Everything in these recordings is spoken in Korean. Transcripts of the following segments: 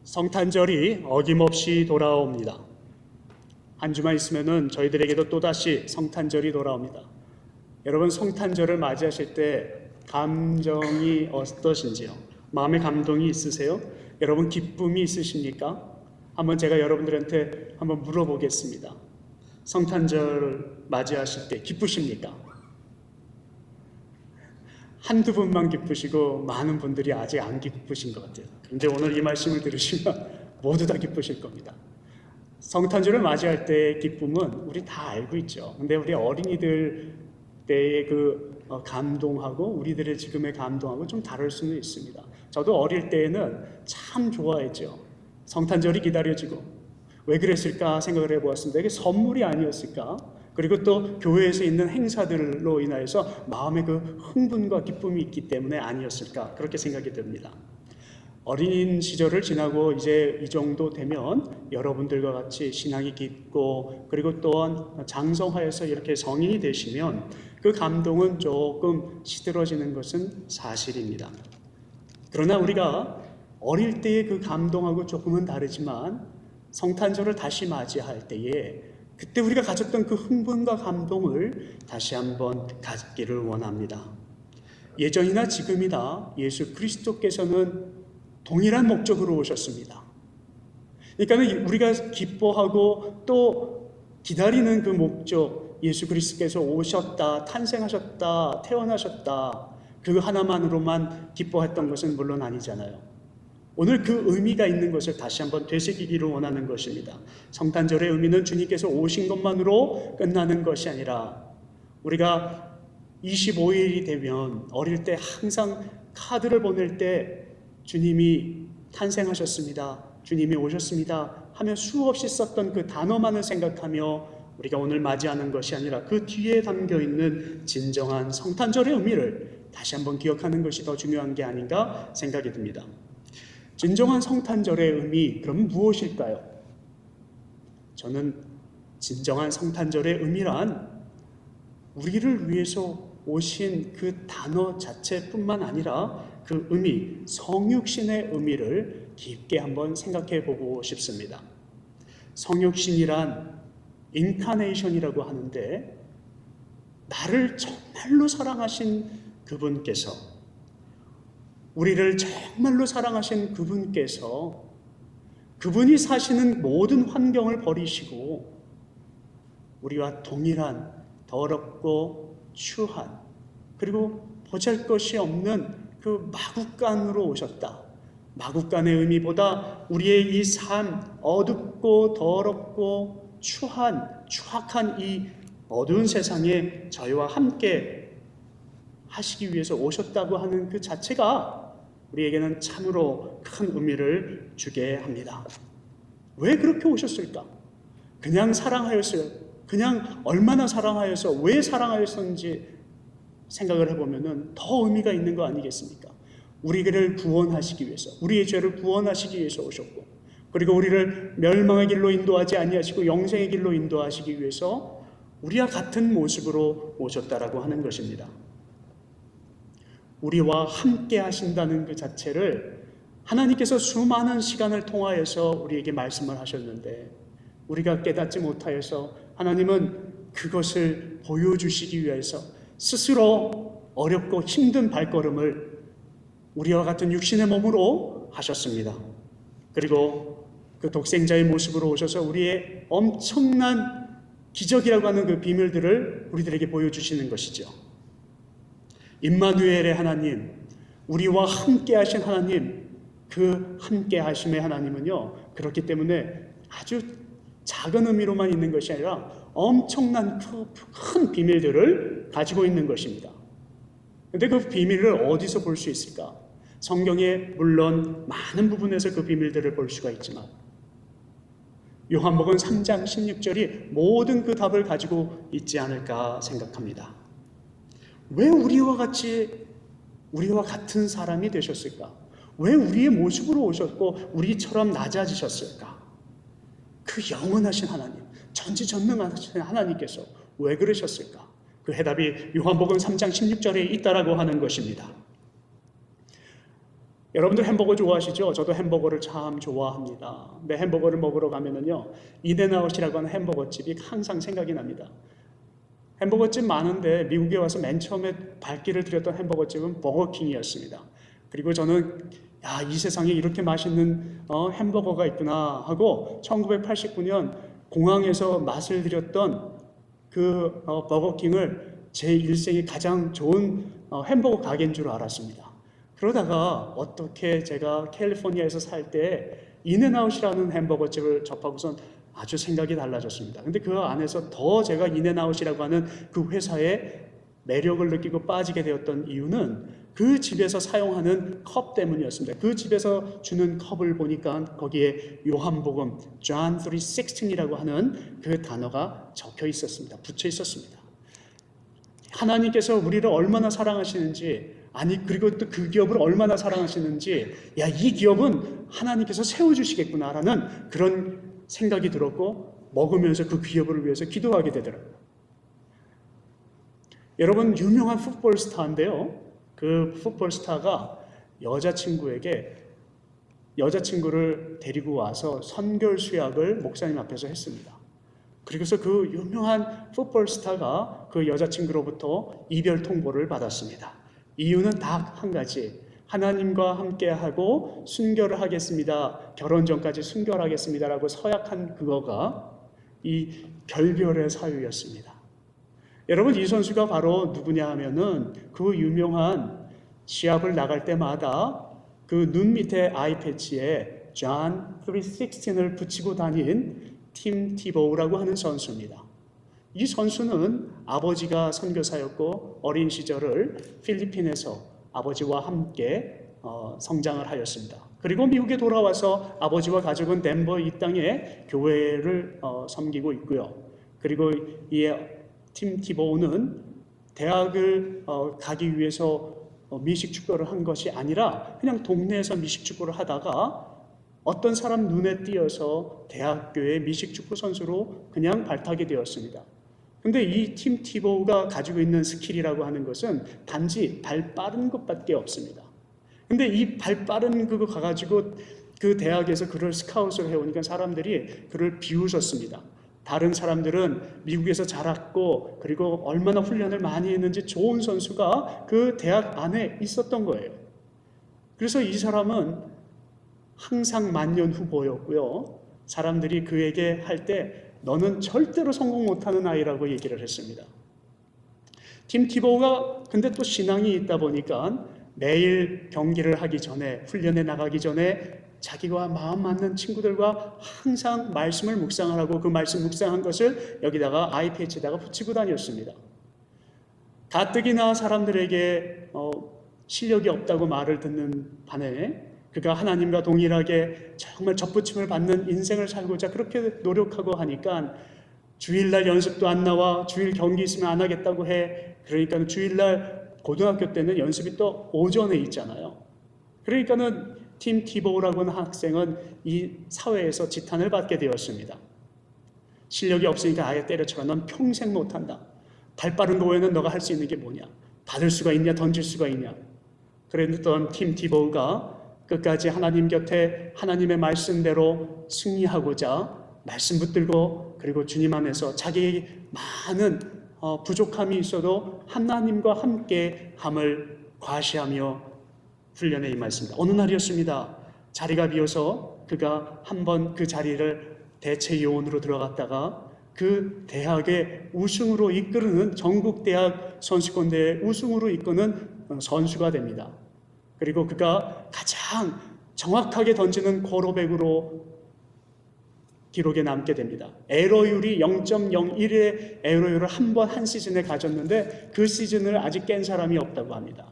성탄절이 어김없이 돌아옵니다. 한 주만 있으면은 저희들에게도 또다시 성탄절이 돌아옵니다. 여러분, 성탄절을 맞이하실 때 감정이 어떠신지요? 마음의 감동이 있으세요? 여러분, 기쁨이 있으십니까? 한번 제가 여러분들한테 한번 물어보겠습니다. 성탄절을 맞이하실 때 기쁘십니까? 한두 분만 기쁘시고 많은 분들이 아직 안 기쁘신 것 같아요. 그런데 오늘 이 말씀을 들으시면 모두 다 기쁘실 겁니다. 성탄절을 맞이할 때의 기쁨은 우리 다 알고 있죠. 근데 우리 어린이들 때의 감동하고 우리들의 지금의 감동하고 좀 다를 수는 있습니다. 저도 어릴 때에는 참 좋아했죠. 성탄절이 기다려지고 왜 그랬을까 생각을 해보았습니다. 이게 선물이 아니었을까? 그리고 또 교회에서 있는 행사들로 인하여서 마음의 그 흥분과 기쁨이 있기 때문에 아니었을까? 그렇게 생각이 듭니다. 어린 시절을 지나고 이제 이 정도 되면 여러분들과 같이 신앙이 깊고 그리고 또한 장성하여서 이렇게 성인이 되시면 그 감동은 조금 시들어지는 것은 사실입니다. 그러나 우리가 어릴 때의 그 감동하고 조금은 다르지만 성탄절을 다시 맞이할 때에 그때 우리가 가졌던 그 흥분과 감동을 다시 한번 갖기를 원합니다. 예전이나 지금이나 예수 그리스도께서는 동일한 목적으로 오셨습니다. 그러니까 우리가 기뻐하고 또 기다리는 그 목적, 예수 그리스도께서 오셨다, 탄생하셨다, 태어나셨다, 그 하나만으로만 기뻐했던 것은 물론 아니잖아요. 오늘 그 의미가 있는 것을 다시 한번 되새기기를 원하는 것입니다. 성탄절의 의미는 주님께서 오신 것만으로 끝나는 것이 아니라 우리가 25일이 되면 어릴 때 항상 카드를 보낼 때 주님이 탄생하셨습니다, 주님이 오셨습니다 하며 수없이 썼던 그 단어만을 생각하며 우리가 오늘 맞이하는 것이 아니라 그 뒤에 담겨있는 진정한 성탄절의 의미를 다시 한번 기억하는 것이 더 중요한 게 아닌가 생각이 듭니다. 진정한 성탄절의 의미, 그럼 무엇일까요? 저는 진정한 성탄절의 의미란 우리를 위해서 오신 그 단어 자체뿐만 아니라 그 의미, 성육신의 의미를 깊게 한번 생각해 보고 싶습니다. 성육신이란 인카네이션이라고 하는데 나를 정말로 사랑하신 그분께서, 우리를 정말로 사랑하신 그분께서 그분이 사시는 모든 환경을 버리시고 우리와 동일한 더럽고 추한 그리고 보잘것이 없는 그 마국간으로 오셨다. 마국간의 의미보다 우리의 이 삶, 어둡고 더럽고 추악한 이 어두운 세상에 저희와 함께 하시기 위해서 오셨다고 하는 그 자체가 우리에게는 참으로 큰 의미를 주게 합니다. 왜 그렇게 오셨을까? 그냥 사랑하였어요. 그냥 얼마나 사랑하여서 왜 사랑하였는지 생각을 해보면 더 의미가 있는 거 아니겠습니까? 우리를 구원하시기 위해서, 우리의 죄를 구원하시기 위해서 오셨고, 그리고 우리를 멸망의 길로 인도하지 아니하시고 영생의 길로 인도하시기 위해서 우리와 같은 모습으로 오셨다라고 하는 것입니다. 우리와 함께 하신다는 그 자체를 하나님께서 수많은 시간을 통하여서 우리에게 말씀을 하셨는데 우리가 깨닫지 못하여서 하나님은 그것을 보여주시기 위해서 스스로 어렵고 힘든 발걸음을 우리와 같은 육신의 몸으로 하셨습니다. 그리고 그 독생자의 모습으로 오셔서 우리의 엄청난 기적이라고 하는 그 비밀들을 우리들에게 보여주시는 것이죠. 임마누엘의 하나님, 우리와 함께 하신 하나님, 그 함께 하심의 하나님은요, 그렇기 때문에 아주 작은 의미로만 있는 것이 아니라 엄청난 큰 비밀들을 가지고 있는 것입니다. 그런데 그 비밀을 어디서 볼 수 있을까? 성경에 물론 많은 부분에서 그 비밀들을 볼 수가 있지만 요한복음 3장 16절이 모든 그 답을 가지고 있지 않을까 생각합니다. 왜 우리와 같은 사람이 되셨을까? 왜 우리의 모습으로 오셨고 우리처럼 낮아지셨을까? 그 영원하신 하나님, 전지전능하신 하나님께서 왜 그러셨을까? 그 해답이 요한복음 3장 16절에 있다라고 하는 것입니다. 여러분들 햄버거 좋아하시죠? 저도 햄버거를 참 좋아합니다. 근데 햄버거를 먹으러 가면은요, 인앤아웃이라고 하는 햄버거집이 항상 생각이 납니다. 햄버거집 많은데 미국에 와서 맨 처음에 발길을 들였던 햄버거집은 버거킹이었습니다. 그리고 저는 이 세상에 이렇게 맛있는 햄버거가 있구나 하고 1989년 공항에서 맛을 들였던 그 버거킹을 제 일생에 가장 좋은 햄버거 가게인 줄 알았습니다. 그러다가 어떻게 제가 캘리포니아에서 살 때 인앤아웃이라는 햄버거집을 접하고선 아주 생각이 달라졌습니다. 근데 그 안에서 더 제가 인앤아웃이라고 하는 그 회사의 매력을 느끼고 빠지게 되었던 이유는 그 집에서 사용하는 컵 때문이었습니다. 그 집에서 주는 컵을 보니까 거기에 요한복음 John 3:16이라고 하는 그 단어가 적혀 있었습니다. 붙여 있었습니다. 하나님께서 우리를 얼마나 사랑하시는지, 그리고 또 그 기업을 얼마나 사랑하시는지, 이 기업은 하나님께서 세워주시겠구나라는 그런 생각이 들었고, 먹으면서 그 기업을 위해서 기도하게 되더라고요. 여러분, 유명한 풋볼 스타인데요. 그 풋볼 스타가 여자친구를 데리고 와서 선결 수약을 목사님 앞에서 했습니다. 그래서 그 유명한 풋볼 스타가 그 여자친구로부터 이별 통보를 받았습니다. 이유는 딱 한 가지, 하나님과 함께하고 순결을 하겠습니다, 결혼 전까지 순결하겠습니다라고 서약한 그거가 이 별별의 사유였습니다. 여러분, 이 선수가 바로 누구냐 하면은 그 유명한 시합을 나갈 때마다 그 눈 밑에 아이패치에 John 3:16을 붙이고 다닌 팀 티보우라고 하는 선수입니다. 이 선수는 아버지가 선교사였고 어린 시절을 필리핀에서 아버지와 함께 성장을 하였습니다. 그리고 미국에 돌아와서 아버지와 가족은 덴버 이 땅에 교회를 섬기고 있고요. 그리고 이 팀 티보우는 대학을 가기 위해서 미식축구를 한 것이 아니라 그냥 동네에서 미식축구를 하다가 어떤 사람 눈에 띄어서 대학교의 미식축구 선수로 그냥 발탁이 되었습니다. 근데 이 팀 티보우가 가지고 있는 스킬이라고 하는 것은 단지 발 빠른 것밖에 없습니다. 근데 이 발 빠른 그거 가가지고 그 대학에서 그를 스카웃을 해오니까 사람들이 그를 비웃었습니다. 다른 사람들은 미국에서 자랐고 그리고 얼마나 훈련을 많이 했는지 좋은 선수가 그 대학 안에 있었던 거예요. 그래서 이 사람은 항상 만년 후보였고요. 사람들이 그에게 할 때 너는 절대로 성공 못하는 아이라고 얘기를 했습니다. 팀 티보우가 근데 또 신앙이 있다 보니까 매일 경기를 하기 전에, 훈련에 나가기 전에 자기와 마음 맞는 친구들과 항상 말씀을 묵상을 하고 그 말씀 묵상한 것을 여기다가 아이패치에다가 붙이고 다녔습니다. 가뜩이나 사람들에게 실력이 없다고 말을 듣는 반에 그가 하나님과 동일하게 정말 접붙임을 받는 인생을 살고자 그렇게 노력하고 하니까 주일날 연습도 안 나와, 주일 경기 있으면 안 하겠다고 해. 그러니까 주일날 고등학교 때는 연습이 또 오전에 있잖아요. 그러니까는 팀 티보우라고 하는 학생은 이 사회에서 지탄을 받게 되었습니다. 실력이 없으니까 아예 때려쳐라. 넌 평생 못한다. 발 빠른 거 외에는 너가 할 수 있는 게 뭐냐? 받을 수가 있냐? 던질 수가 있냐? 그랬던 팀 티보우가 끝까지 하나님 곁에 하나님의 말씀대로 승리하고자 말씀 붙들고 그리고 주님 안에서 자기의 많은 부족함이 있어도 하나님과 함께 함을 과시하며 훈련에 임했습니다. 어느 날이었습니다. 자리가 비어서 그가 한번 그 자리를 대체 요원으로 들어갔다가 그 대학의 우승으로 이끄는 전국대학 선수권대회 우승으로 이끄는 선수가 됩니다. 그리고 그가 가장 정확하게 던지는 쿼터백으로 기록에 남게 됩니다. 에러율이 0.01의 에러율을 한 시즌에 가졌는데 그 시즌을 아직 깬 사람이 없다고 합니다.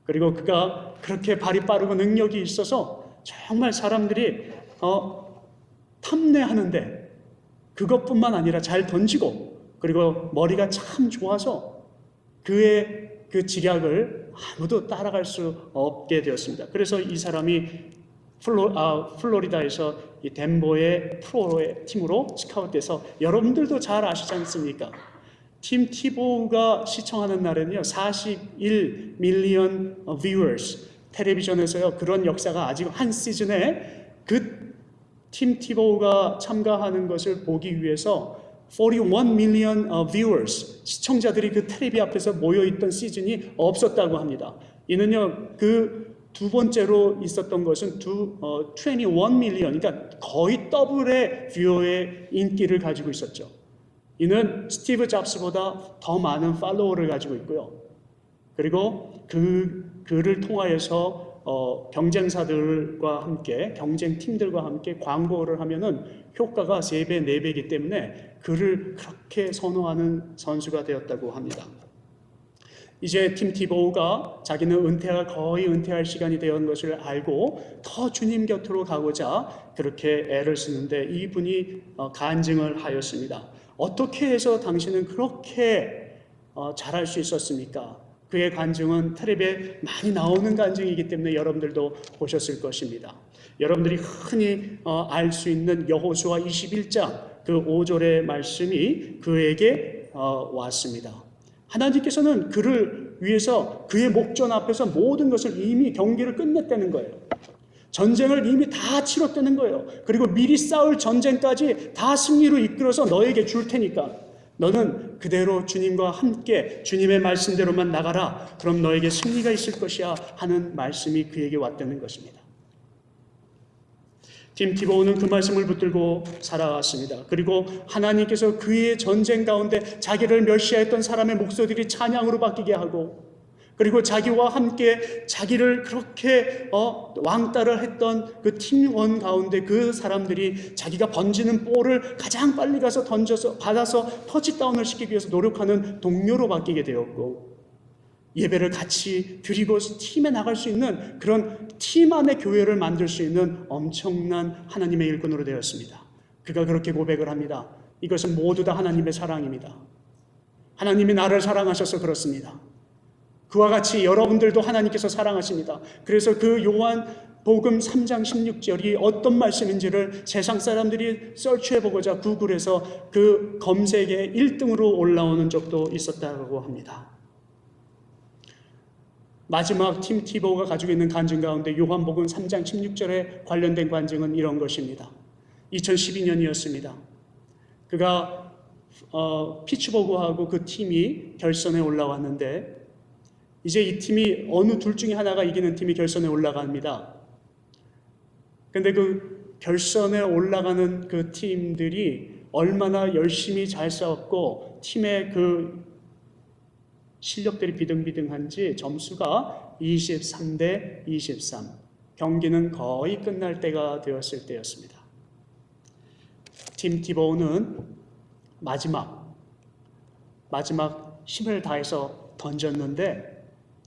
그리고 그가 그렇게 발이 빠르고 능력이 있어서 정말 사람들이 탐내하는데 그것뿐만 아니라 잘 던지고 그리고 머리가 참 좋아서 그의 그 지략을 아무도 따라갈 수 없게 되었습니다. 그래서 이 사람이 플로리다에서 이 덴버의 프로의 팀으로 스카웃돼서 여러분들도 잘 아시지 않습니까? 팀 티보우가 시청하는 날에는요 41 밀리언 viewers, 텔레비전에서요, 그런 역사가 아직 한 시즌에 그 팀 티보우가 참가하는 것을 보기 위해서 41 million viewers, 시청자들이 그 텔레비 앞에서 모여있던 시즌이 없었다고 합니다. 이는요, 그 두 번째로 있었던 것은 21 million, 그러니까 거의 더블의 뷰어의 인기를 가지고 있었죠. 이는 스티브 잡스보다 더 많은 팔로워를 가지고 있고요. 그리고 그를 통하여서 경쟁사들과 함께, 경쟁팀들과 함께 광고를 하면은 효과가 3배, 4배이기 때문에 그를 그렇게 선호하는 선수가 되었다고 합니다. 이제 팀 티보우가 자기는 거의 은퇴할 시간이 되었는 것을 알고 더 주님 곁으로 가고자 그렇게 애를 쓰는데 이분이 간증을 하였습니다. 어떻게 해서 당신은 그렇게 잘할 수 있었습니까? 그의 간증은 텔레비에 많이 나오는 간증이기 때문에 여러분들도 보셨을 것입니다. 여러분들이 흔히 알 수 있는 여호수아 21장 그 5절의 말씀이 그에게 왔습니다. 하나님께서는 그를 위해서 그의 목전 앞에서 모든 것을 이미 경기를 끝냈다는 거예요. 전쟁을 이미 다 치렀다는 거예요. 그리고 미리 싸울 전쟁까지 다 승리로 이끌어서 너에게 줄 테니까 너는 그대로 주님과 함께 주님의 말씀대로만 나가라. 그럼 너에게 승리가 있을 것이야 하는 말씀이 그에게 왔다는 것입니다. 팀 티보우는 그 말씀을 붙들고 살아왔습니다. 그리고 하나님께서 그의 전쟁 가운데 자기를 멸시했던 사람의 목소리들이 찬양으로 바뀌게 하고, 그리고 자기와 함께 자기를 그렇게 왕따를 했던 그 팀원 가운데 그 사람들이 자기가 던지는 볼을 가장 빨리 가서 던져서 받아서 터치다운을 시키기 위해서 노력하는 동료로 바뀌게 되었고, 예배를 같이 드리고 팀에 나갈 수 있는 그런 팀 안의 교회를 만들 수 있는 엄청난 하나님의 일꾼으로 되었습니다. 그가 그렇게 고백을 합니다. 이것은 모두 다 하나님의 사랑입니다. 하나님이 나를 사랑하셔서 그렇습니다. 그와 같이 여러분들도 하나님께서 사랑하십니다. 그래서 그 요한복음 3장 16절이 어떤 말씀인지를 세상 사람들이 서치해보고자 구글에서 그 검색에 1등으로 올라오는 적도 있었다고 합니다. 마지막 팀 티보우가 가지고 있는 간증 가운데 요한복음 3장 16절에 관련된 간증은 이런 것입니다. 2012년이었습니다. 그가 피츠버그하고 그 팀이 결선에 올라왔는데 이제 이 팀이 어느 둘 중에 하나가 이기는 팀이 결선에 올라갑니다. 근데 그 결선에 올라가는 그 팀들이 얼마나 열심히 잘 싸웠고 팀의 그 실력들이 비등비등한지 점수가 23대 23. 경기는 거의 끝날 때가 되었을 때였습니다. 팀 티보우는 마지막 힘을 다해서 던졌는데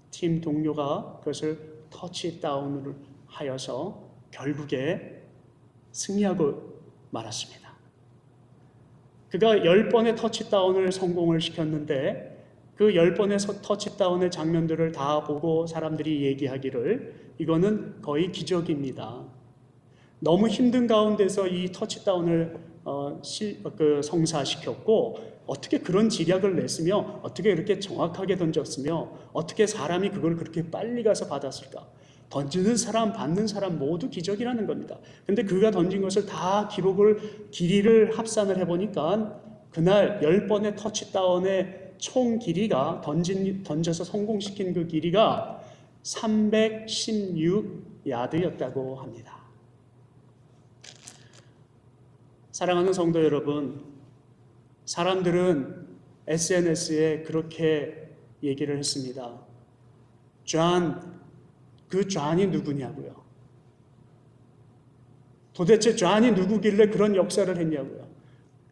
팀 동료가 그것을 터치다운을 하여서 결국에 승리하고 말았습니다. 그가 10번의 터치다운을 성공을 시켰는데 그 10번의 터치다운의 장면들을 다 보고 사람들이 얘기하기를 이거는 거의 기적입니다. 너무 힘든 가운데서 이 터치다운을 성사시켰고 어떻게 그런 지략을 냈으며 어떻게 이렇게 정확하게 던졌으며 어떻게 사람이 그걸 그렇게 빨리 가서 받았을까? 던지는 사람, 받는 사람 모두 기적이라는 겁니다. 근데 그가 던진 것을 다 길이를 합산을 해보니까 그날 10번의 터치다운의 총 길이가 던져서 성공시킨 그 길이가 316야드였다고 합니다. 사랑하는 성도 여러분, 사람들은 SNS에 그렇게 얘기를 했습니다. 그 존이 누구냐고요. 도대체 존이 누구길래 그런 역사를 했냐고요.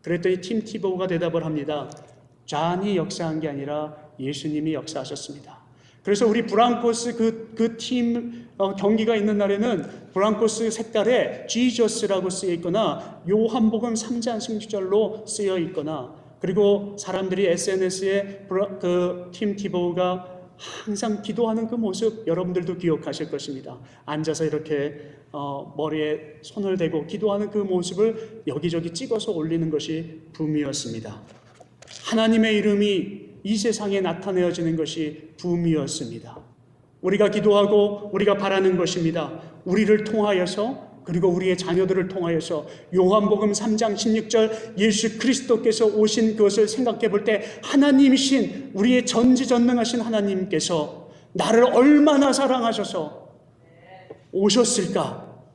그랬더니 팀 티보우가 대답을 합니다. 존이 역사한 게 아니라 예수님이 역사하셨습니다. 그래서 우리 브랑코스 그 팀 경기가 있는 날에는 브랑코스 색깔에 지저스라고 쓰여 있거나 요한복음 3장 16절로 쓰여 있거나 그리고 사람들이 SNS에 그 팀 티보우가 항상 기도하는 그 모습 여러분들도 기억하실 것입니다. 앉아서 이렇게 머리에 손을 대고 기도하는 그 모습을 여기저기 찍어서 올리는 것이 붐이었습니다. 하나님의 이름이 이 세상에 나타내어지는 것이 붐이었습니다. 우리가 기도하고 우리가 바라는 것입니다. 우리를 통하여서, 그리고 우리의 자녀들을 통하여서 요한복음 3장 16절 예수 그리스도께서 오신 그것을 생각해 볼 때 하나님이신 우리의 전지전능하신 하나님께서 나를 얼마나 사랑하셔서 오셨을까?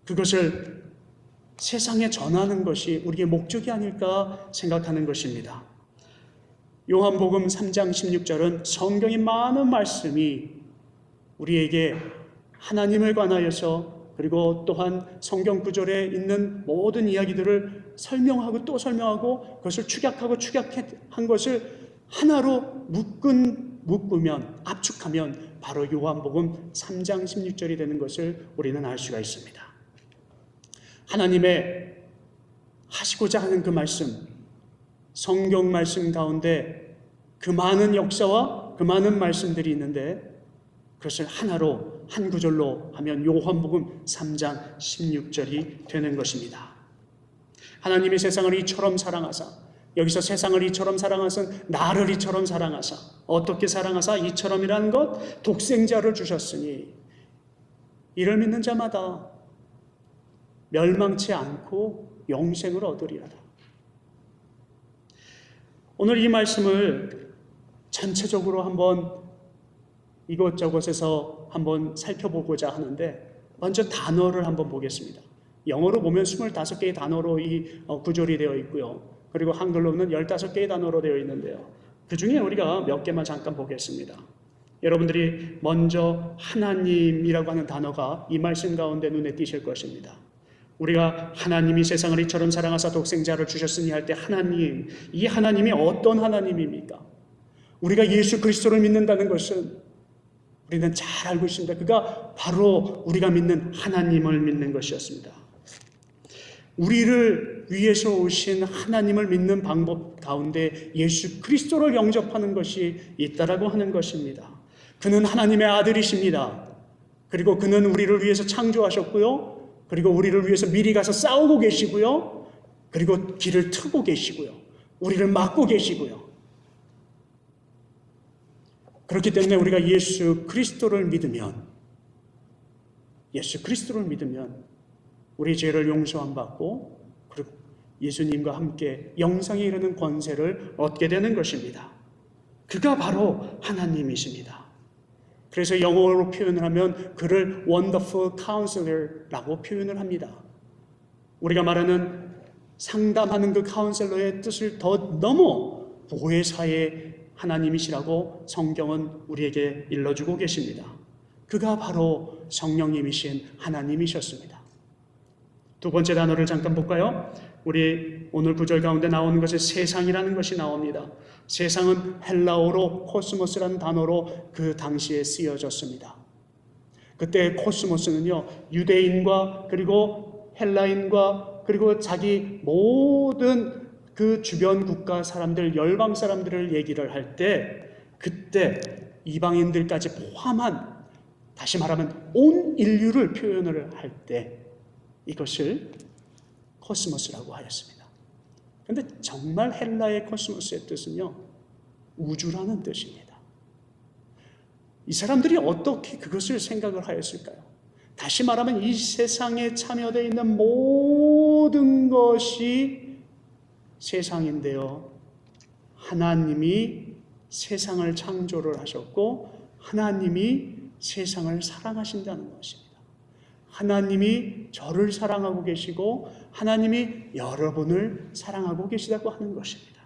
그것을 세상에 전하는 것이 우리의 목적이 아닐까 생각하는 것입니다. 요한복음 3장 16절은 성경의 많은 말씀이 우리에게 하나님을 관하여서, 그리고 또한 성경 구절에 있는 모든 이야기들을 설명하고 또 설명하고 그것을 축약한 것을 하나로 묶으면, 압축하면 바로 요한복음 3장 16절이 되는 것을 우리는 알 수가 있습니다. 하나님의 하시고자 하는 그 말씀, 성경 말씀 가운데 그 많은 역사와 그 많은 말씀들이 있는데 그것을 하나로 한 구절로 하면 요한복음 3장 16절이 되는 것입니다. 하나님이 세상을 이처럼 사랑하사, 여기서 세상을 이처럼 사랑하사 나를 이처럼 사랑하사, 어떻게 사랑하사? 이처럼이라는 것, 독생자를 주셨으니 이를 믿는 자마다 멸망치 않고 영생을 얻으리라. 오늘 이 말씀을 전체적으로 한번 이것저것에서 한번 살펴보고자 하는데, 먼저 단어를 한번 보겠습니다. 영어로 보면 25개의 단어로 이 구절이 되어 있고요. 그리고 한글로는 15개의 단어로 되어 있는데요. 그 중에 우리가 몇 개만 잠깐 보겠습니다. 여러분들이 먼저 하나님이라고 하는 단어가 이 말씀 가운데 눈에 띄실 것입니다. 우리가 하나님이 세상을 이처럼 사랑하사 독생자를 주셨으니 할 때 하나님, 이 하나님이 어떤 하나님입니까? 우리가 예수 그리스도를 믿는다는 것은 우리는 잘 알고 있습니다. 그가 바로 우리가 믿는 하나님을 믿는 것이었습니다. 우리를 위해서 오신 하나님을 믿는 방법 가운데 예수 그리스도를 영접하는 것이 있다라고 하는 것입니다. 그는 하나님의 아들이십니다. 그리고 그는 우리를 위해서 창조하셨고요. 그리고 우리를 위해서 미리 가서 싸우고 계시고요. 그리고 길을 트고 계시고요. 우리를 막고 계시고요. 그렇기 때문에 우리가 예수 그리스도를 믿으면 우리 죄를 용서함 받고, 그리고 예수님과 함께 영생에 이르는 권세를 얻게 되는 것입니다. 그가 바로 하나님이십니다. 그래서 영어로 표현을 하면 그를 Wonderful Counselor라고 표현을 합니다. 우리가 말하는 상담하는 그 카운셀러의 뜻을 더 넘어 보혜사의 하나님이시라고 성경은 우리에게 일러주고 계십니다. 그가 바로 성령님이신 하나님이셨습니다. 두 번째 단어를 잠깐 볼까요? 우리 오늘 구절 가운데 나오는 것에 세상이라는 것이 나옵니다. 세상은 헬라어로 코스모스라는 단어로 그 당시에 쓰여졌습니다. 그때 코스모스는요, 유대인과 그리고 헬라인과 그리고 자기 모든 그 주변 국가 사람들, 열방 사람들을 얘기를 할 때, 그때 이방인들까지 포함한, 다시 말하면 온 인류를 표현을 할 때 이것을 코스모스라고 하였습니다. 그런데 정말 헬라의 코스모스의 뜻은요, 우주라는 뜻입니다. 이 사람들이 어떻게 그것을 생각을 하였을까요? 다시 말하면 이 세상에 참여되어 있는 모든 것이 세상인데요, 하나님이 세상을 창조를 하셨고 하나님이 세상을 사랑하신다는 것입니다. 하나님이 저를 사랑하고 계시고 하나님이 여러분을 사랑하고 계시다고 하는 것입니다.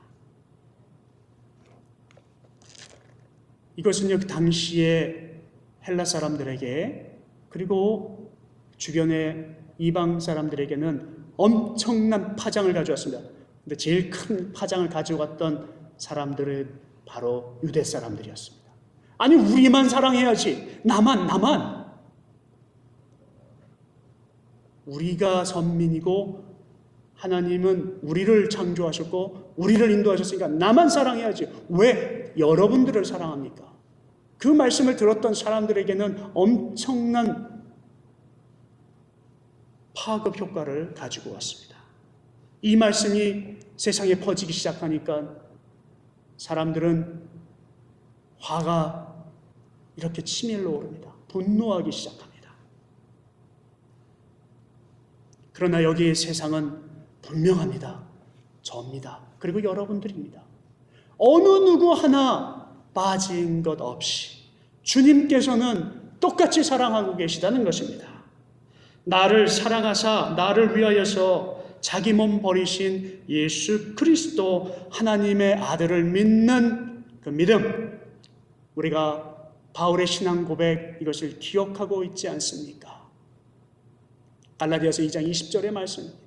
이것은요, 그 당시에 헬라 사람들에게 그리고 주변의 이방 사람들에게는 엄청난 파장을 가져왔습니다. 근데 제일 큰 파장을 가져왔던 사람들은 바로 유대 사람들이었습니다. 아니, 우리만 사랑해야지. 나만. 우리가 선민이고 하나님은 우리를 창조하셨고 우리를 인도하셨으니까 나만 사랑해야지. 왜 여러분들을 사랑합니까? 그 말씀을 들었던 사람들에게는 엄청난 파급 효과를 가지고 왔습니다. 이 말씀이 세상에 퍼지기 시작하니까 사람들은 화가 이렇게 치밀러 오릅니다. 분노하기 시작합니다. 그러나 여기 세상은 분명합니다. 저입니다. 그리고 여러분들입니다. 어느 누구 하나 빠진 것 없이 주님께서는 똑같이 사랑하고 계시다는 것입니다. 나를 사랑하사 나를 위하여서 자기 몸 버리신 예수 그리스도 하나님의 아들을 믿는 그 믿음, 우리가 바울의 신앙 고백 이것을 기억하고 있지 않습니까? 갈라디아서 2장 20절의 말씀입니다.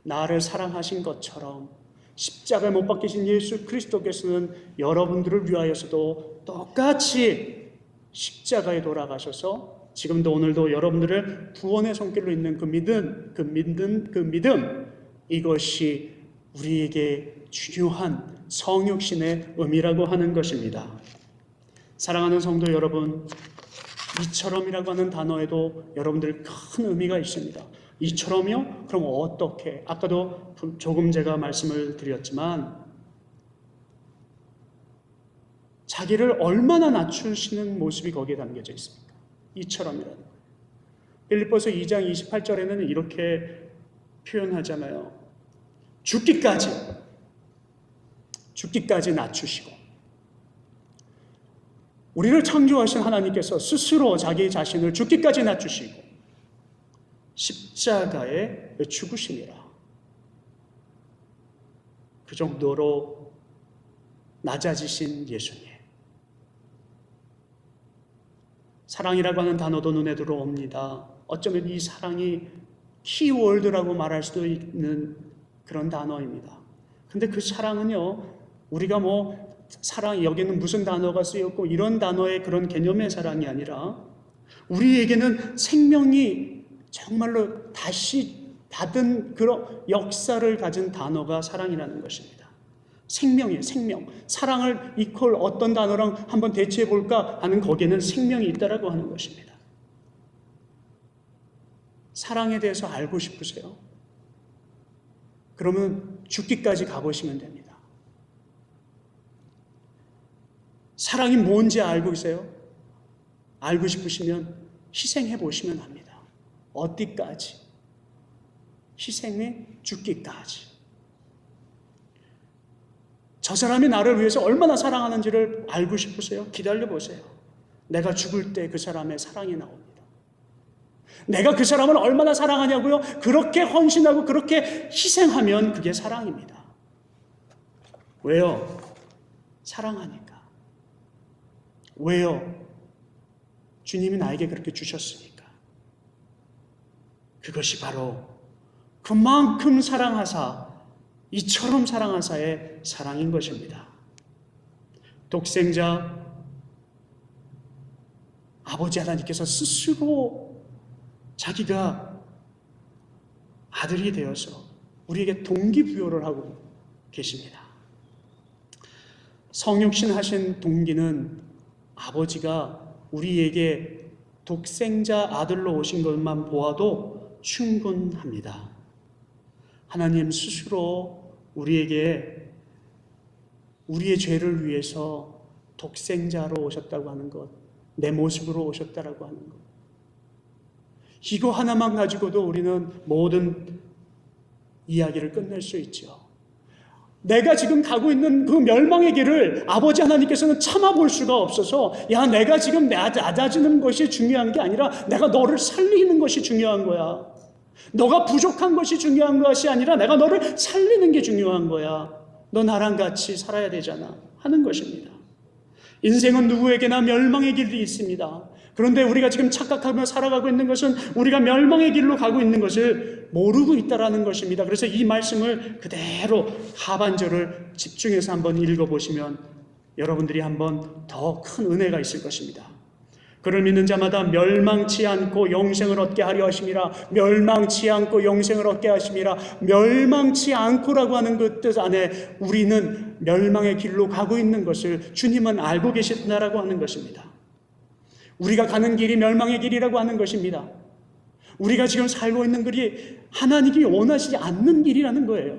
나를 사랑하신 것처럼 십자가에 못 박히신 예수 그리스도께서는 여러분들을 위하여서도 똑같이 십자가에 돌아가셔서 지금도 오늘도 여러분들을 구원의 손길로 있는 그 믿음, 이것이 우리에게 중요한 성육신의 의미라고 하는 것입니다. 사랑하는 성도 여러분, 이처럼이라고 하는 단어에도 여러분들 큰 의미가 있습니다. 이처럼이요? 그럼 어떻게? 아까도 조금 제가 말씀을 드렸지만 자기를 얼마나 낮추시는 모습이 거기에 담겨져 있습니까? 이처럼이라는 거예요. 빌립보서 2장 28절에는 이렇게 표현하잖아요. 죽기까지 낮추시고, 우리를 창조하신 하나님께서 스스로 자기 자신을 죽기까지 낮추시고 십자가에 죽으심이라. 그 정도로 낮아지신 예수님. 사랑이라고 하는 단어도 눈에 들어옵니다. 어쩌면 이 사랑이 키워드라고 말할 수도 있는 그런 단어입니다. 근데 그 사랑은요, 우리가 사랑, 여기는 무슨 단어가 쓰였고 이런 단어의 그런 개념의 사랑이 아니라 우리에게는 생명이 정말로 다시 받은 그런 역사를 가진 단어가 사랑이라는 것입니다. 생명이에요, 생명. 사랑을 이퀄 어떤 단어랑 한번 대체해 볼까 하는 거기에는 생명이 있다라고 하는 것입니다. 사랑에 대해서 알고 싶으세요? 그러면 죽기까지 가보시면 됩니다. 사랑이 뭔지 알고 계세요? 알고 싶으시면 희생해 보시면 합니다. 어디까지? 희생에 죽기까지. 저 사람이 나를 위해서 얼마나 사랑하는지를 알고 싶으세요? 기다려 보세요. 내가 죽을 때 그 사람의 사랑이 나옵니다. 내가 그 사람을 얼마나 사랑하냐고요? 그렇게 헌신하고 그렇게 희생하면 그게 사랑입니다. 왜요? 사랑하니까. 왜요? 주님이 나에게 그렇게 주셨으니까. 그것이 바로 그만큼 사랑하사, 이처럼 사랑하사의 사랑인 것입니다. 독생자 아버지 하나님께서 스스로 자기가 아들이 되어서 우리에게 동기부여를 하고 계십니다. 성육신 하신 동기는 아버지가 우리에게 독생자 아들로 오신 것만 보아도 충분합니다. 하나님 스스로 우리에게 우리의 죄를 위해서 독생자로 오셨다고 하는 것, 내 모습으로 오셨다라고 하는 것, 이거 하나만 가지고도 우리는 모든 이야기를 끝낼 수 있죠. 내가 지금 가고 있는 그 멸망의 길을 아버지 하나님께서는 참아볼 수가 없어서, 야, 내가 지금 낮아지는 것이 중요한 게 아니라 내가 너를 살리는 것이 중요한 거야. 너가 부족한 것이 중요한 것이 아니라 내가 너를 살리는 게 중요한 거야. 너 나랑 같이 살아야 되잖아 하는 것입니다. 인생은 누구에게나 멸망의 길이 있습니다. 그런데 우리가 지금 착각하며 살아가고 있는 것은 우리가 멸망의 길로 가고 있는 것을 모르고 있다라는 것입니다. 그래서 이 말씀을 그대로 하반절을 집중해서 한번 읽어보시면 여러분들이 한번 더 큰 은혜가 있을 것입니다. 그를 믿는 자마다 멸망치 않고 영생을 얻게 하려 하심이라. 멸망치 않고 영생을 얻게 하심이라. 멸망치 않고라고 하는 그 뜻 안에 우리는 멸망의 길로 가고 있는 것을 주님은 알고 계신다라고 하는 것입니다. 우리가 가는 길이 멸망의 길이라고 하는 것입니다. 우리가 지금 살고 있는 길이 하나님이 원하시지 않는 길이라는 거예요.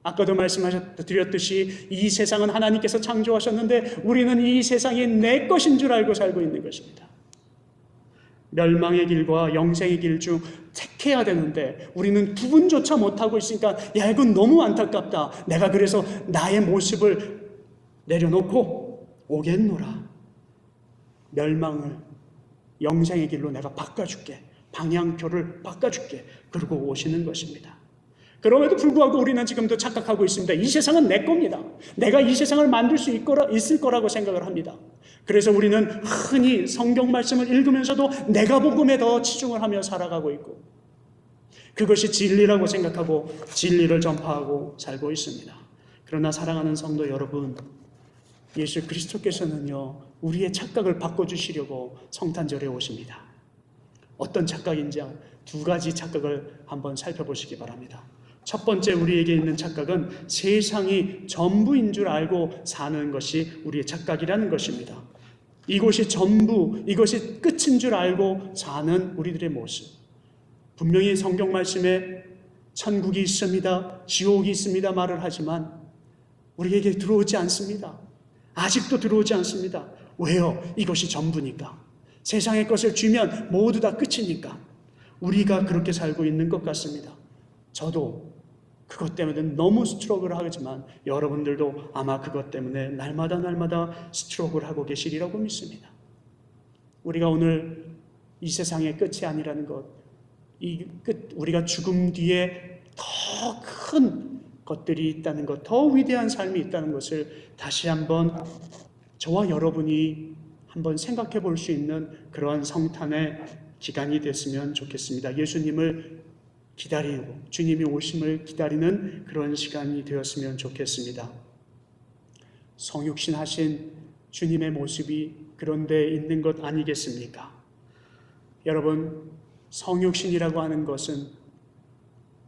아까도 말씀드렸듯이 이 세상은 하나님께서 창조하셨는데 우리는 이 세상이 내 것인 줄 알고 살고 있는 것입니다. 멸망의 길과 영생의 길 중 택해야 되는데 우리는 구분조차 못하고 있으니까 야, 이건 너무 안타깝다. 내가 그래서 나의 모습을 내려놓고 오겠노라. 멸망을 영생의 길로 내가 바꿔줄게. 방향표를 바꿔줄게. 그러고 오시는 것입니다. 그럼에도 불구하고 우리는 지금도 착각하고 있습니다. 이 세상은 내 겁니다. 내가 이 세상을 만들 수 있을 거라고 생각을 합니다. 그래서 우리는 흔히 성경 말씀을 읽으면서도 내가 복음에 더 치중을 하며 살아가고 있고 그것이 진리라고 생각하고 진리를 전파하고 살고 있습니다. 그러나 사랑하는 성도 여러분, 예수 그리스도께서는요, 우리의 착각을 바꿔주시려고 성탄절에 오십니다. 어떤 착각인지 두 가지 착각을 한번 살펴보시기 바랍니다. 첫 번째 우리에게 있는 착각은 세상이 전부인 줄 알고 사는 것이 우리의 착각이라는 것입니다. 이곳이 전부, 이것이 끝인 줄 알고 사는 우리들의 모습. 분명히 성경 말씀에 천국이 있습니다, 지옥이 있습니다 말을 하지만 우리에게 들어오지 않습니다. 아직도 들어오지 않습니다. 왜요? 이것이 전부니까. 세상의 것을 주면 모두 다 끝이니까. 우리가 그렇게 살고 있는 것 같습니다. 저도 그것 때문에 너무 스트로크를 하지만 여러분들도 아마 그것 때문에 날마다 스트로크를 하고 계시리라고 믿습니다. 우리가 오늘 이 세상의 끝이 아니라는 것, 이 끝, 우리가 죽음 뒤에 더 큰 것들이 있다는 것, 더 위대한 삶이 있다는 것을 다시 한번 저와 여러분이 한번 생각해 볼 수 있는 그러한 성탄의 기간이 됐으면 좋겠습니다. 예수님을 기다리고 주님이 오심을 기다리는 그런 시간이 되었으면 좋겠습니다. 성육신 하신 주님의 모습이 그런 데 있는 것 아니겠습니까? 여러분, 성육신이라고 하는 것은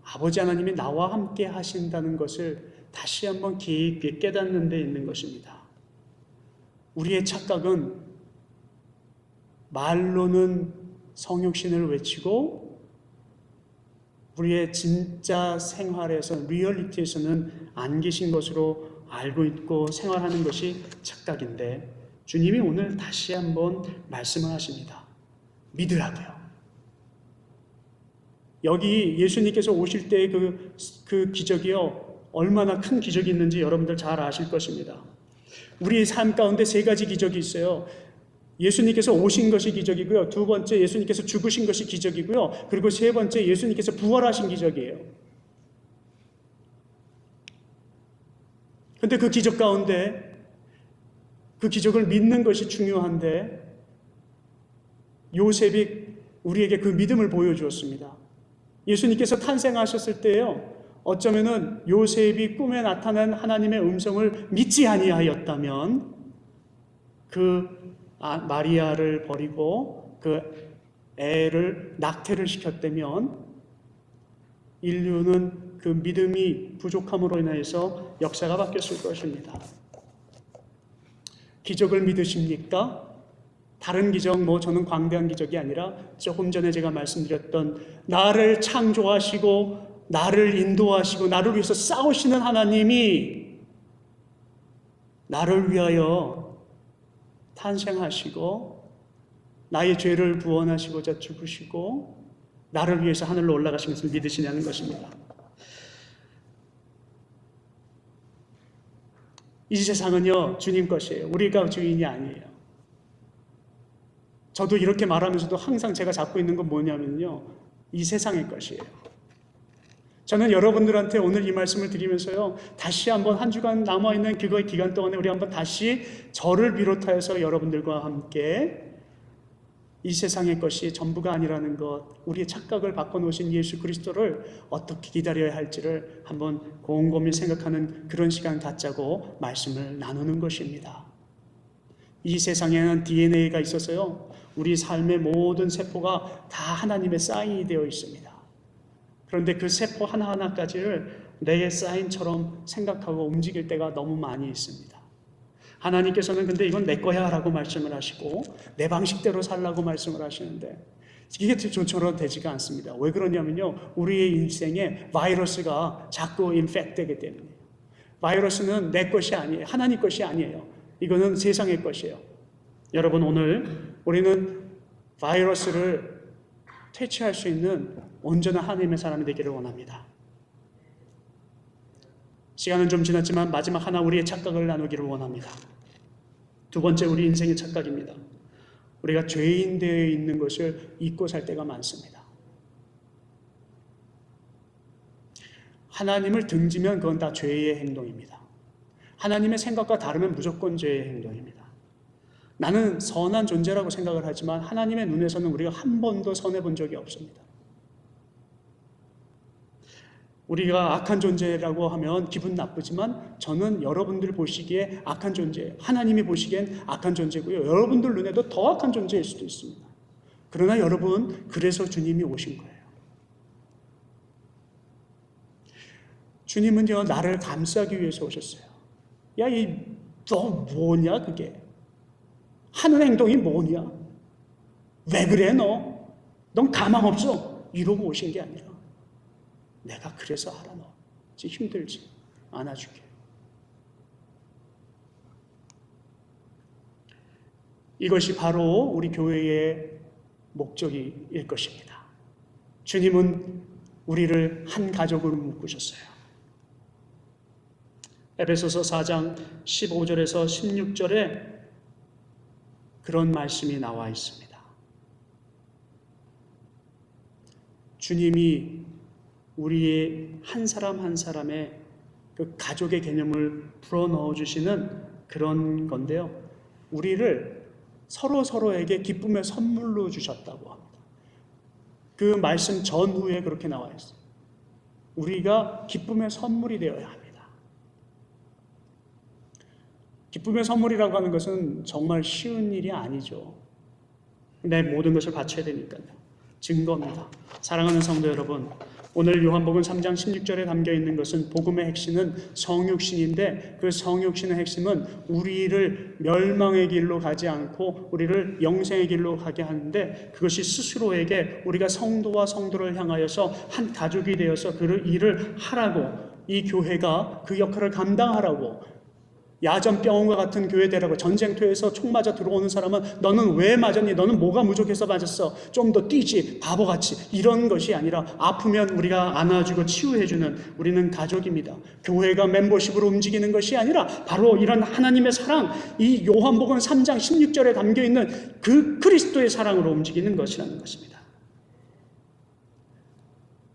아버지 하나님이 나와 함께 하신다는 것을 다시 한번 깊이 깨닫는 데 있는 것입니다. 우리의 착각은 말로는 성육신을 외치고 우리의 진짜 생활에서, 리얼리티에서는 안 계신 것으로 알고 있고 생활하는 것이 착각인데 주님이 오늘 다시 한번 말씀을 하십니다. 믿으라고요. 여기 예수님께서 오실 때의 그 기적이요, 얼마나 큰 기적이 있는지 여러분들 잘 아실 것입니다. 우리의 삶 가운데 세 가지 기적이 있어요. 예수님께서 오신 것이 기적이고요. 두 번째, 예수님께서 죽으신 것이 기적이고요. 그리고 세 번째, 예수님께서 부활하신 기적이에요. 그런데 그 기적 가운데 그 기적을 믿는 것이 중요한데 요셉이 우리에게 그 믿음을 보여주었습니다. 예수님께서 탄생하셨을 때요, 어쩌면은 요셉이 꿈에 나타난 하나님의 음성을 믿지 아니하였다면 마리아를 버리고 그 애를 낙태를 시켰다면 인류는 그 믿음이 부족함으로 인해서 역사가 바뀌었을 것입니다. 기적을 믿으십니까? 다른 기적, 저는 광대한 기적이 아니라 조금 전에 제가 말씀드렸던 나를 창조하시고 나를 인도하시고 나를 위해서 싸우시는 하나님이 나를 위하여 탄생하시고 나의 죄를 구원하시고자 죽으시고 나를 위해서 하늘로 올라가신 것을 믿으시냐는 것입니다. 이 세상은요, 주님 것이에요. 우리가 주인이 아니에요. 저도 이렇게 말하면서도 항상 제가 잡고 있는 건 뭐냐면요, 이 세상의 것이에요. 저는 여러분들한테 오늘 이 말씀을 드리면서요, 다시 한번 한 주간 남아있는 그거의 기간 동안에 우리 한번 다시 저를 비롯하여서 여러분들과 함께 이 세상의 것이 전부가 아니라는 것, 우리의 착각을 바꿔놓으신 예수 그리스도를 어떻게 기다려야 할지를 한번 곰곰이 생각하는 그런 시간 갖자고 말씀을 나누는 것입니다. 이 세상에는 DNA가 있어서요, 우리 삶의 모든 세포가 다 하나님의 사인이 되어 있습니다. 그런데 그 세포 하나하나까지를 내 사인처럼 생각하고 움직일 때가 너무 많이 있습니다. 하나님께서는 근데 이건 내 거야 라고 말씀을 하시고 내 방식대로 살라고 말씀을 하시는데 이게 좀처럼 되지가 않습니다. 왜 그러냐면요, 우리의 인생에 바이러스가 자꾸 인펙트되기 때문에. 바이러스는 내 것이 아니에요. 하나님 것이 아니에요. 이거는 세상의 것이에요. 여러분, 오늘 우리는 바이러스를 퇴치할 수 있는 온전한 하나님의 사람이 되기를 원합니다. 시간은 좀 지났지만 마지막 하나, 우리의 착각을 나누기를 원합니다. 두 번째, 우리 인생의 착각입니다. 우리가 죄인 되어 있는 것을 잊고 살 때가 많습니다. 하나님을 등지면 그건 다 죄의 행동입니다. 하나님의 생각과 다르면 무조건 죄의 행동입니다. 나는 선한 존재라고 생각을 하지만 하나님의 눈에서는 우리가 한 번도 선해본 적이 없습니다. 우리가 악한 존재라고 하면 기분 나쁘지만 저는 여러분들 보시기에 악한 존재예요. 하나님이 보시기엔 악한 존재고요. 여러분들 눈에도 더 악한 존재일 수도 있습니다. 그러나 여러분, 그래서 주님이 오신 거예요. 주님은요, 나를 감싸기 위해서 오셨어요. 야, 너 뭐냐 그게? 하는 행동이 뭐냐? 왜 그래 너? 넌 가망 없어. 이러고 오신 게 아니라 내가 그래서 알아 너. 지금 힘들지? 안아줄게. 이것이 바로 우리 교회의 목적일 것입니다. 주님은 우리를 한 가족으로 묶으셨어요. 에베소서 4장 15절에서 16절에 그런 말씀이 나와 있습니다. 주님이 우리의 한 사람 한 사람의 그 가족의 개념을 불어넣어 주시는 그런 건데요. 우리를 서로에게 기쁨의 선물로 주셨다고 합니다. 그 말씀 전후에 그렇게 나와 있어요. 우리가 기쁨의 선물이 되어야 합니다. 기쁨의 선물이라고 하는 것은 정말 쉬운 일이 아니죠. 내 모든 것을 바쳐야 되니까요. 증거입니다. 사랑하는 성도 여러분, 오늘 요한복음 3장 16절에 담겨있는 것은 복음의 핵심은 성육신인데 그 성육신의 핵심은 우리를 멸망의 길로 가지 않고 우리를 영생의 길로 가게 하는데, 그것이 스스로에게 우리가 성도와 성도를 향하여서 한 가족이 되어서 그 일을 하라고, 이 교회가 그 역할을 감당하라고, 야전병원과 같은 교회되라고, 전쟁터에서 총 맞아 들어오는 사람은 너는 왜 맞았니? 너는 뭐가 부족해서 맞았어? 좀 더 뛰지, 바보같이. 이런 것이 아니라 아프면 우리가 안아주고 치유해주는, 우리는 가족입니다. 교회가 멤버십으로 움직이는 것이 아니라 바로 이런 하나님의 사랑, 이 요한복음 3장 16절에 담겨있는 그 그리스도의 사랑으로 움직이는 것이라는 것입니다.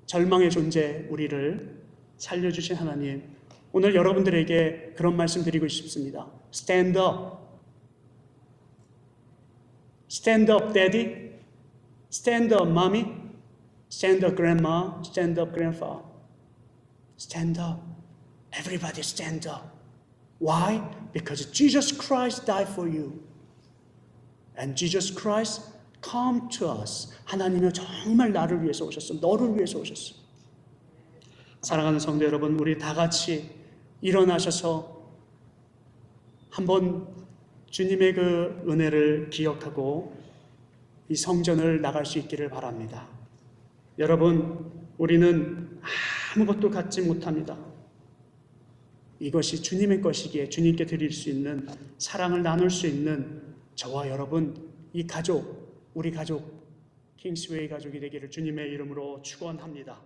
절망의 존재 우리를 살려주신 하나님, 오늘 여러분들에게 그런 말씀 드리고 싶습니다. Stand up. Stand up, daddy. Stand up, mommy. Stand up, grandma. Stand up, grandpa. Stand up. Everybody stand up. Why? Because Jesus Christ died for you. And Jesus Christ come to us. 하나님은 정말 나를 위해서 오셨어. 너를 위해서 오셨어. 사랑하는 성도 여러분, 우리 다 같이 일어나셔서 한번 주님의 그 은혜를 기억하고 이 성전을 나갈 수 있기를 바랍니다. 여러분, 우리는 아무것도 갖지 못합니다. 이것이 주님의 것이기에 주님께 드릴 수 있는, 사랑을 나눌 수 있는 저와 여러분, 이 가족, 우리 가족, 킹스웨이 가족이 되기를 주님의 이름으로 축원합니다.